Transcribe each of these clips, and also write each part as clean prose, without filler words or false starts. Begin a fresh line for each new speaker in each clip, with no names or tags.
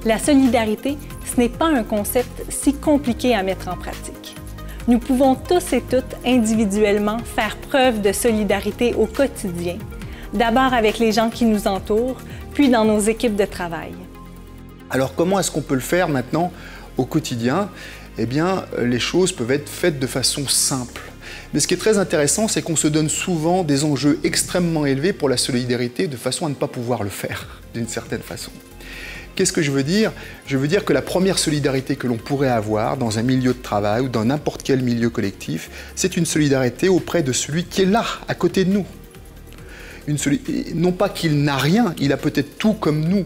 La solidarité, ce n'est pas un concept si compliqué à mettre en pratique. Nous pouvons tous et toutes individuellement faire preuve de solidarité au quotidien, d'abord avec les gens qui nous entourent, puis dans nos équipes de travail.
Alors comment est-ce qu'on peut le faire maintenant au quotidien? Eh bien, les choses peuvent être faites de façon simple. Mais ce qui est très intéressant, c'est qu'on se donne souvent des enjeux extrêmement élevés pour la solidarité de façon à ne pas pouvoir le faire, d'une certaine façon. Qu'est-ce que je veux dire? Je veux dire que la première solidarité que l'on pourrait avoir dans un milieu de travail ou dans n'importe quel milieu collectif, c'est une solidarité auprès de celui qui est là, à côté de nous. Non pas qu'il n'a rien, il a peut-être tout comme nous,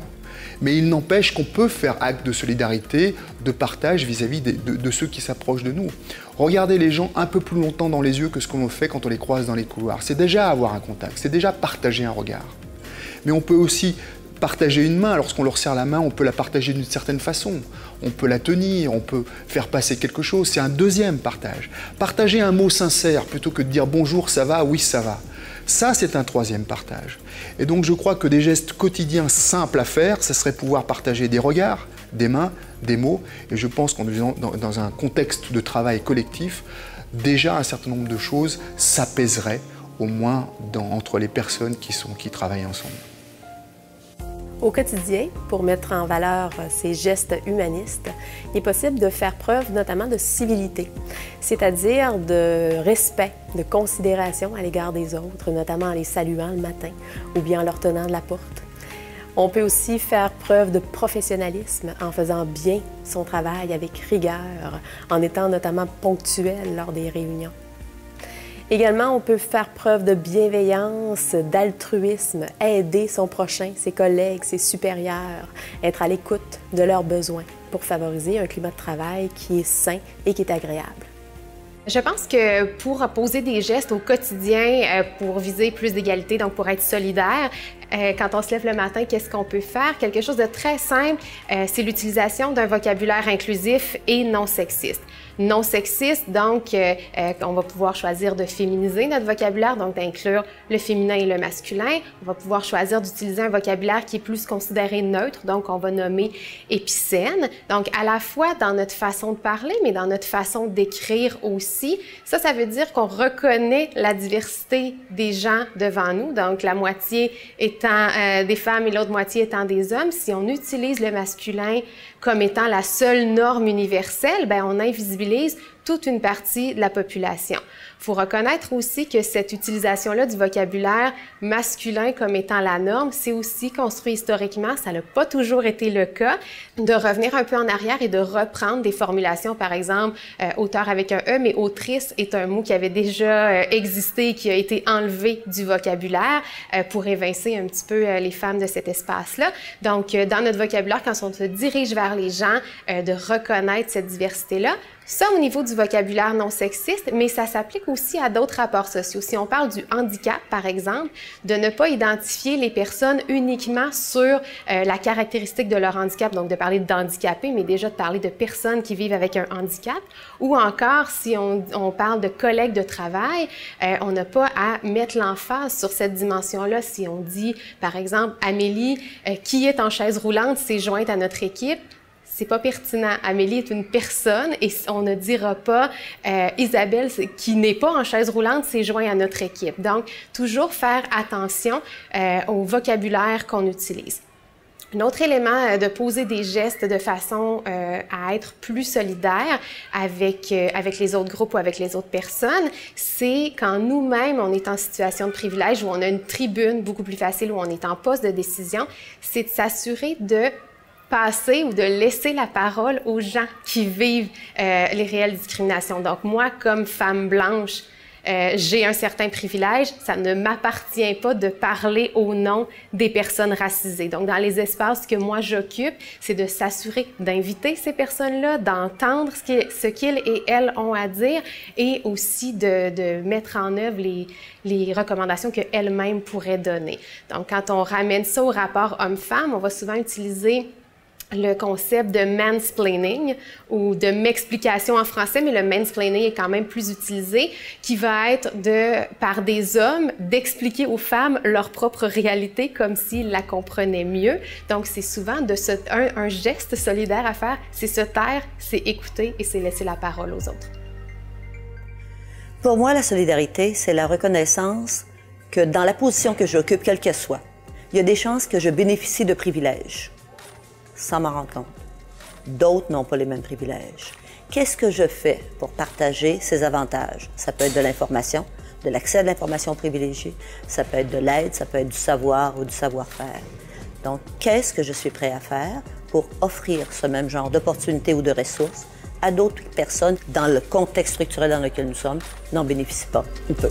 mais il n'empêche qu'on peut faire acte de solidarité, de partage vis-à-vis de ceux qui s'approchent de nous. Regardez les gens un peu plus longtemps dans les yeux que ce qu'on fait quand on les croise dans les couloirs. C'est déjà avoir un contact, c'est déjà partager un regard. Mais on peut aussi partager une main. Lorsqu'on leur serre la main, on peut la partager d'une certaine façon. On peut la tenir, on peut faire passer quelque chose. C'est un deuxième partage. Partager un mot sincère plutôt que de dire « bonjour, ça va »,« oui, ça va ». Ça, c'est un troisième partage. Et donc, je crois que des gestes quotidiens simples à faire, ce serait pouvoir partager des regards, des mains, des mots. Et je pense qu'en dans un contexte de travail collectif, déjà un certain nombre de choses s'apaiseraient, au moins entre les personnes qui travaillent ensemble.
Au quotidien, pour mettre en valeur ces gestes humanistes, il est possible de faire preuve notamment de civilité, c'est-à-dire de respect, de considération à l'égard des autres, notamment en les saluant le matin ou bien en leur tenant de la porte. On peut aussi faire preuve de professionnalisme en faisant bien son travail avec rigueur, en étant notamment ponctuel lors des réunions. Également, on peut faire preuve de bienveillance, d'altruisme, aider son prochain, ses collègues, ses supérieurs, être à l'écoute de leurs besoins pour favoriser un climat de travail qui est sain et qui est agréable.
Je pense que pour poser des gestes au quotidien, pour viser plus d'égalité, donc pour être solidaire, quand on se lève le matin, qu'est-ce qu'on peut faire? Quelque chose de très simple, c'est l'utilisation d'un vocabulaire inclusif et non sexiste. Non sexiste, donc on va pouvoir choisir de féminiser notre vocabulaire, donc d'inclure le féminin et le masculin. On va pouvoir choisir d'utiliser un vocabulaire qui est plus considéré neutre, donc on va nommer épicène. Donc à la fois dans notre façon de parler, mais dans notre façon d'écrire aussi. Ça veut dire qu'on reconnaît la diversité des gens devant nous, donc la moitié étant des femmes et l'autre moitié étant des hommes. Si on utilise le masculin comme étant la seule norme universelle, bien, on invisibilise toute une partie de la population. Il faut reconnaître aussi que cette utilisation-là du vocabulaire masculin comme étant la norme, c'est aussi construit historiquement, ça n'a pas toujours été le cas, de revenir un peu en arrière et de reprendre des formulations, par exemple, auteur avec un E, mais autrice est un mot qui avait déjà existé et qui a été enlevé du vocabulaire pour évincer un petit peu les femmes de cet espace-là. Donc, dans notre vocabulaire, quand on se dirige vers les gens, de reconnaître cette diversité-là. Ça, au niveau du vocabulaire non sexiste, mais ça s'applique aussi à d'autres rapports sociaux. Si on parle du handicap, par exemple, de ne pas identifier les personnes uniquement sur la caractéristique de leur handicap, donc de parler d'handicapés, mais déjà de parler de personnes qui vivent avec un handicap, ou encore, si on parle de collègues de travail, on n'a pas à mettre l'emphase sur cette dimension-là. Si on dit, par exemple, Amélie, qui est en chaise roulante, s'est jointe à notre équipe, c'est pas pertinent. Amélie est une personne et on ne dira pas Isabelle, qui n'est pas en chaise roulante, s'est joint à notre équipe. Donc, toujours faire attention au vocabulaire qu'on utilise. Un autre élément de poser des gestes de façon à être plus solidaire avec les autres groupes ou avec les autres personnes, c'est quand nous-mêmes, on est en situation de privilège, où on a une tribune beaucoup plus facile, où on est en poste de décision, c'est de s'assurer de passer ou de laisser la parole aux gens qui vivent les réelles discriminations. Donc moi, comme femme blanche, j'ai un certain privilège, ça ne m'appartient pas de parler au nom des personnes racisées. Donc dans les espaces que moi j'occupe, c'est de s'assurer d'inviter ces personnes-là, d'entendre ce qu'ils et elles ont à dire et aussi de mettre en œuvre les recommandations qu'elles-mêmes pourraient donner. Donc quand on ramène ça au rapport homme-femme, on va souvent utiliser le concept de mansplaining ou de m'explication en français, mais le mansplaining est quand même plus utilisé, qui va être par des hommes d'expliquer aux femmes leur propre réalité comme s'ils la comprenaient mieux. Donc, c'est souvent un geste solidaire à faire, c'est se taire, c'est écouter et c'est laisser la parole aux autres.
Pour moi, la solidarité, c'est la reconnaissance que dans la position que j'occupe, quelle qu'elle soit, il y a des chances que je bénéficie de privilèges sans m'en rendre compte. D'autres n'ont pas les mêmes privilèges. Qu'est-ce que je fais pour partager ces avantages? Ça peut être de l'information, de l'accès à l'information privilégiée, ça peut être de l'aide, ça peut être du savoir ou du savoir-faire. Donc, qu'est-ce que je suis prêt à faire pour offrir ce même genre d'opportunités ou de ressources à d'autres personnes dans le contexte structurel dans lequel nous sommes n'en bénéficient pas ou peu?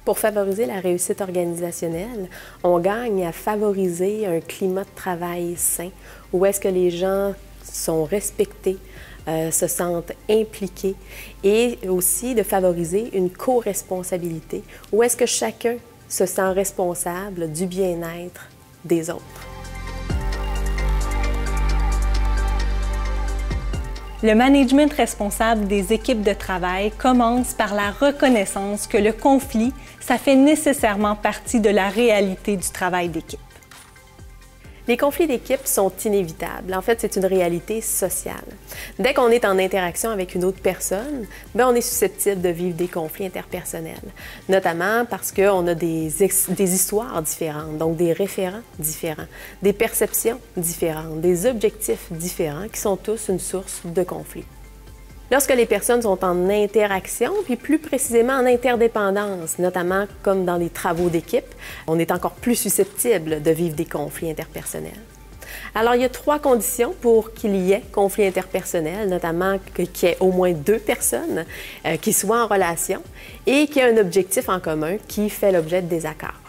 Pour favoriser la réussite organisationnelle, on gagne à favoriser un climat de travail sain, où est-ce que les gens sont respectés, se sentent impliqués, et aussi de favoriser une co-responsabilité, où est-ce que chacun se sent responsable du bien-être des autres.
Le management responsable des équipes de travail commence par la reconnaissance que le conflit, ça fait nécessairement partie de la réalité du travail d'équipe.
Les conflits d'équipe sont inévitables. En fait, c'est une réalité sociale. Dès qu'on est en interaction avec une autre personne, on est susceptible de vivre des conflits interpersonnels, notamment parce qu'on a des histoires différentes, donc des référents différents, des perceptions différentes, des objectifs différents qui sont tous une source de conflit. Lorsque les personnes sont en interaction, puis plus précisément en interdépendance, notamment comme dans les travaux d'équipe, on est encore plus susceptible de vivre des conflits interpersonnels. Alors, il y a 3 conditions pour qu'il y ait conflit interpersonnel, notamment qu'il y ait au moins 2 personnes qui soient en relation et qui aient un objectif en commun qui fait l'objet de désaccords.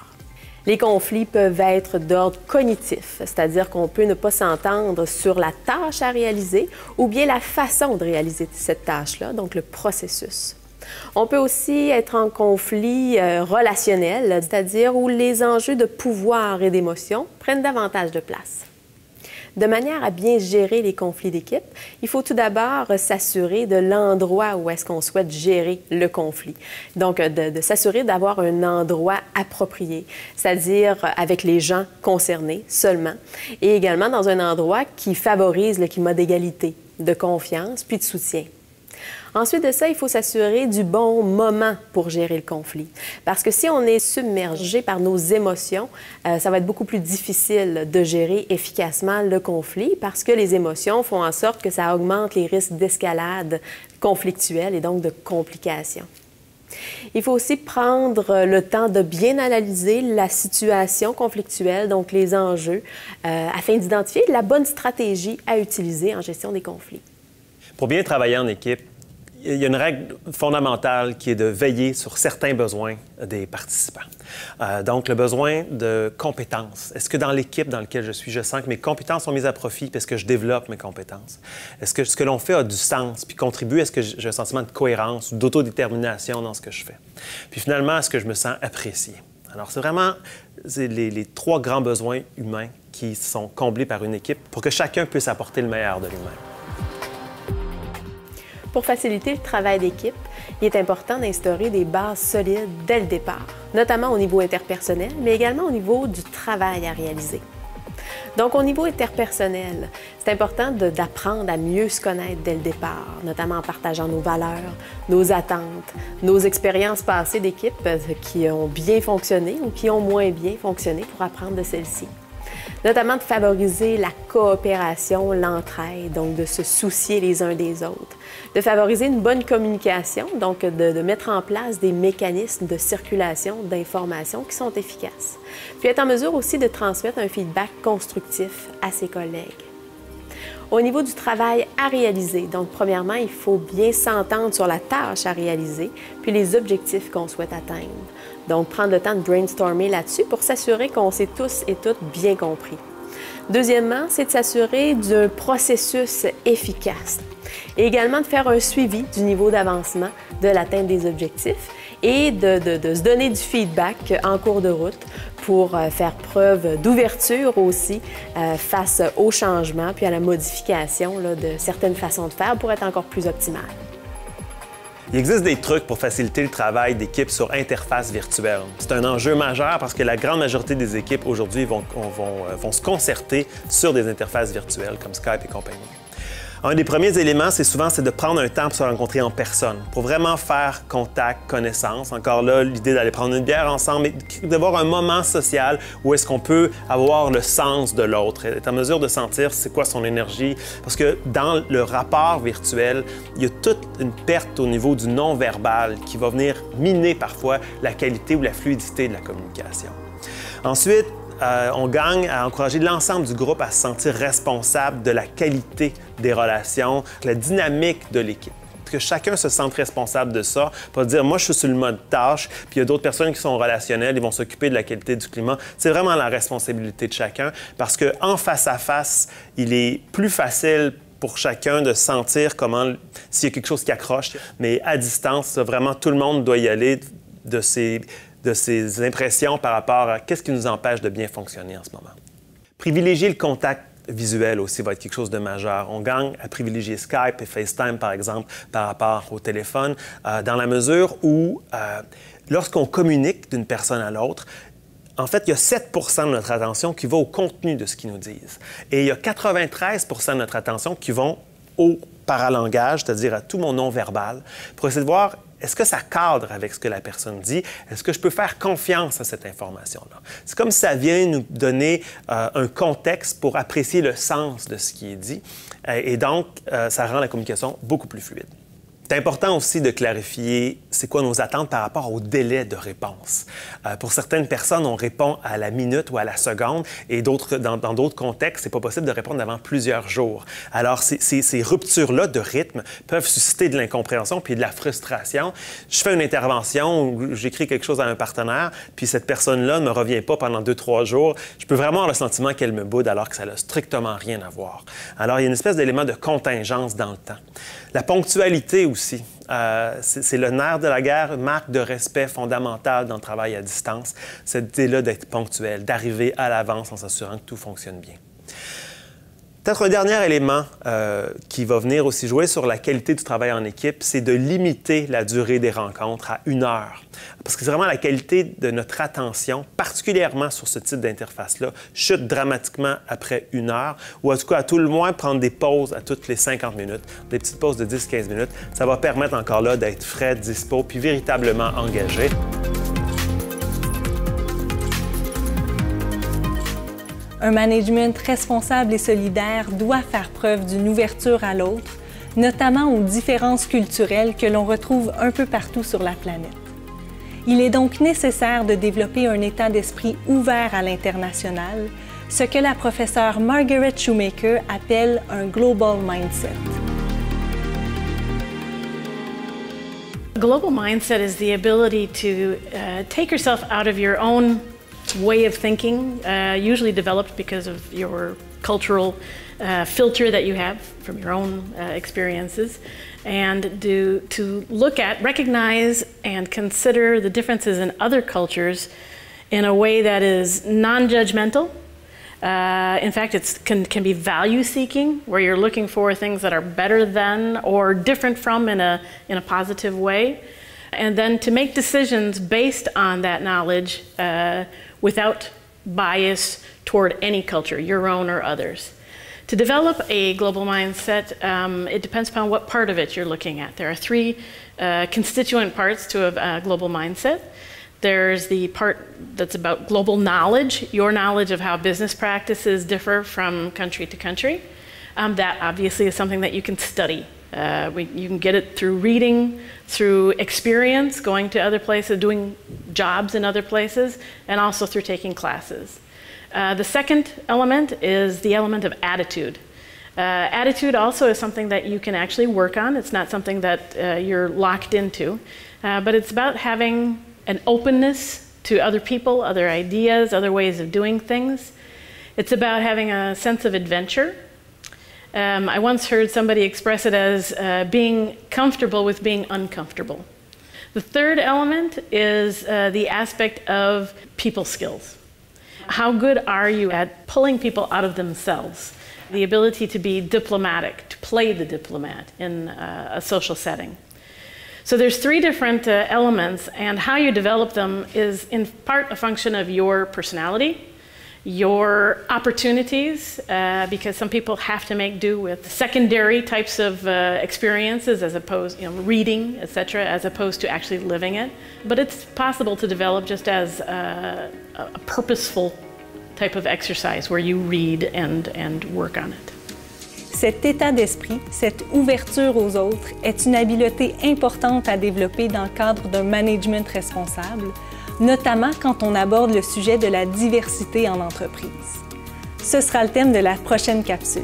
Les conflits peuvent être d'ordre cognitif, c'est-à-dire qu'on peut ne pas s'entendre sur la tâche à réaliser ou bien la façon de réaliser cette tâche-là, donc le processus. On peut aussi être en conflit relationnel, c'est-à-dire où les enjeux de pouvoir et d'émotion prennent davantage de place. De manière à bien gérer les conflits d'équipe, il faut tout d'abord s'assurer de l'endroit où est-ce qu'on souhaite gérer le conflit. Donc, de s'assurer d'avoir un endroit approprié, c'est-à-dire avec les gens concernés seulement, et également dans un endroit qui favorise le climat d'égalité, de confiance puis de soutien. Ensuite de ça, il faut s'assurer du bon moment pour gérer le conflit. Parce que si on est submergé par nos émotions, ça va être beaucoup plus difficile de gérer efficacement le conflit parce que les émotions font en sorte que ça augmente les risques d'escalade conflictuelle et donc de complications. Il faut aussi prendre le temps de bien analyser la situation conflictuelle, donc les enjeux, afin d'identifier la bonne stratégie à utiliser en gestion des conflits.
Pour bien travailler en équipe, il y a une règle fondamentale qui est de veiller sur certains besoins des participants. Donc, le besoin de compétences. Est-ce que dans l'équipe dans laquelle je suis, je sens que mes compétences sont mises à profit parce que je développe mes compétences? Est-ce que ce que l'on fait a du sens puis contribue? Est-ce que j'ai un sentiment de cohérence ou d'autodétermination dans ce que je fais? Puis finalement, est-ce que je me sens apprécié? Alors, c'est vraiment les 3 grands besoins humains qui sont comblés par une équipe pour que chacun puisse apporter le meilleur de lui-même.
Pour faciliter le travail d'équipe, il est important d'instaurer des bases solides dès le départ, notamment au niveau interpersonnel, mais également au niveau du travail à réaliser. Donc, au niveau interpersonnel, c'est important d'apprendre à mieux se connaître dès le départ, notamment en partageant nos valeurs, nos attentes, nos expériences passées d'équipe qui ont bien fonctionné ou qui ont moins bien fonctionné pour apprendre de celles-ci. Notamment de favoriser la coopération, l'entraide, donc de se soucier les uns des autres, de favoriser une bonne communication, donc de mettre en place des mécanismes de circulation d'informations qui sont efficaces, puis être en mesure aussi de transmettre un feedback constructif à ses collègues. Au niveau du travail à réaliser, donc premièrement, il faut bien s'entendre sur la tâche à réaliser, puis les objectifs qu'on souhaite atteindre. Donc, prendre le temps de brainstormer là-dessus pour s'assurer qu'on s'est tous et toutes bien compris. Deuxièmement, c'est de s'assurer d'un processus efficace et également de faire un suivi du niveau d'avancement de l'atteinte des objectifs et de se donner du feedback en cours de route pour faire preuve d'ouverture aussi face au changement puis à la modification là, de certaines façons de faire pour être encore plus optimales.
Il existe des trucs pour faciliter le travail d'équipe sur interface virtuelle. C'est un enjeu majeur parce que la grande majorité des équipes aujourd'hui vont se concerter sur des interfaces virtuelles comme Skype et compagnie. Un des premiers éléments, c'est de prendre un temps pour se rencontrer en personne, pour vraiment faire contact, connaissance. Encore là, l'idée d'aller prendre une bière ensemble, mais d'avoir un moment social où est-ce qu'on peut avoir le sens de l'autre, être en mesure de sentir c'est quoi son énergie. Parce que dans le rapport virtuel, il y a toute une perte au niveau du non-verbal qui va venir miner parfois la qualité ou la fluidité de la communication. Ensuite, on gagne à encourager l'ensemble du groupe à se sentir responsable de la qualité des relations, de la dynamique de l'équipe. Que chacun se sente responsable de ça, pas dire « moi, je suis sur le mode tâche, puis il y a d'autres personnes qui sont relationnelles, ils vont s'occuper de la qualité du climat ». C'est vraiment la responsabilité de chacun parce qu'en face à face, il est plus facile pour chacun de sentir s'il y a quelque chose qui accroche. Mais à distance, vraiment, tout le monde doit y aller de ses impressions par rapport à qu'est-ce qui nous empêche de bien fonctionner en ce moment. Privilégier le contact visuel aussi va être quelque chose de majeur. On gagne à privilégier Skype et FaceTime, par exemple, par rapport au téléphone, dans la mesure où, lorsqu'on communique d'une personne à l'autre, en fait, il y a 7 % de notre attention qui va au contenu de ce qu'ils nous disent. Et il y a 93 % de notre attention qui vont au paralangage, c'est-à-dire à tout mon non-verbal, pour essayer de voir est-ce que ça cadre avec ce que la personne dit? Est-ce que je peux faire confiance à cette information-là? C'est comme si ça vient nous donner un contexte pour apprécier le sens de ce qui est dit. Et donc, ça rend la communication beaucoup plus fluide. C'est important aussi de clarifier c'est quoi nos attentes par rapport au délai de réponse. Pour certaines personnes, on répond à la minute ou à la seconde et dans d'autres contextes, c'est pas possible de répondre avant plusieurs jours. Alors, ces ruptures-là de rythme peuvent susciter de l'incompréhension puis de la frustration. Je fais une intervention ou j'écris quelque chose à un partenaire, puis cette personne-là ne me revient pas pendant 2-3 jours. Je peux vraiment avoir le sentiment qu'elle me boude alors que ça n'a strictement rien à voir. Alors, il y a une espèce d'élément de contingence dans le temps. La ponctualité aussi, c'est le nerf de la guerre, une marque de respect fondamentale dans le travail à distance. Cette idée-là d'être ponctuel, d'arriver à l'avance en s'assurant que tout fonctionne bien. Peut-être un dernier élément qui va venir aussi jouer sur la qualité du travail en équipe, c'est de limiter la durée des rencontres à 1 heure. Parce que c'est vraiment la qualité de notre attention, particulièrement sur ce type d'interface-là, chute dramatiquement après 1 heure, ou en tout cas, à tout le moins, prendre des pauses à toutes les 50 minutes, des petites pauses de 10-15 minutes. Ça va permettre encore là d'être frais, dispo, puis véritablement engagé.
Un management responsable et solidaire doit faire preuve d'une ouverture à l'autre, notamment aux différences culturelles que l'on retrouve un peu partout sur la planète. Il est donc nécessaire de développer un état d'esprit ouvert à l'international, ce que la professeure Margaret Shoemaker appelle un global mindset.
A global mindset is the ability to take yourself out of your own way of thinking, usually developed because of your cultural filter that you have from your own experiences, and to look at, recognize, and consider the differences in other cultures in a way that is non-judgmental. In fact, it can be value-seeking, where you're looking for things that are better than or different from in a positive way, and then to make decisions based on that knowledge without bias toward any culture, your own or others. To develop a global mindset, it depends upon what part of it you're looking at. There are 3 constituent parts to a global mindset. There's the part that's about global knowledge, your knowledge of how business practices differ from country to country. That obviously is something that you can study. You can get it through reading, through experience, going to other places, doing jobs in other places, and also through taking classes. The second element is the element of attitude. Attitude also is something that you can actually work on. It's not something that you're locked into, but it's about having an openness to other people, other ideas, other ways of doing things, It's about having a sense of adventure. I once heard somebody express it as being comfortable with being uncomfortable. The third element is the aspect of people skills. How good are you at pulling people out of themselves? The ability to be diplomatic, to play the diplomat in a social setting. So there's three different elements, and how you develop them is in part a function of your personality, your opportunities, because some people have to make do with secondary types of experiences as opposed, reading, etc., as opposed to actually living it. But it's possible to develop just as a purposeful type of exercise where you read and work on it.
Cet état d'esprit, cette ouverture aux autres, est une habileté importante à développer dans le cadre d'un management responsable, notamment quand on aborde le sujet de la diversité en entreprise. Ce sera le thème de la prochaine capsule.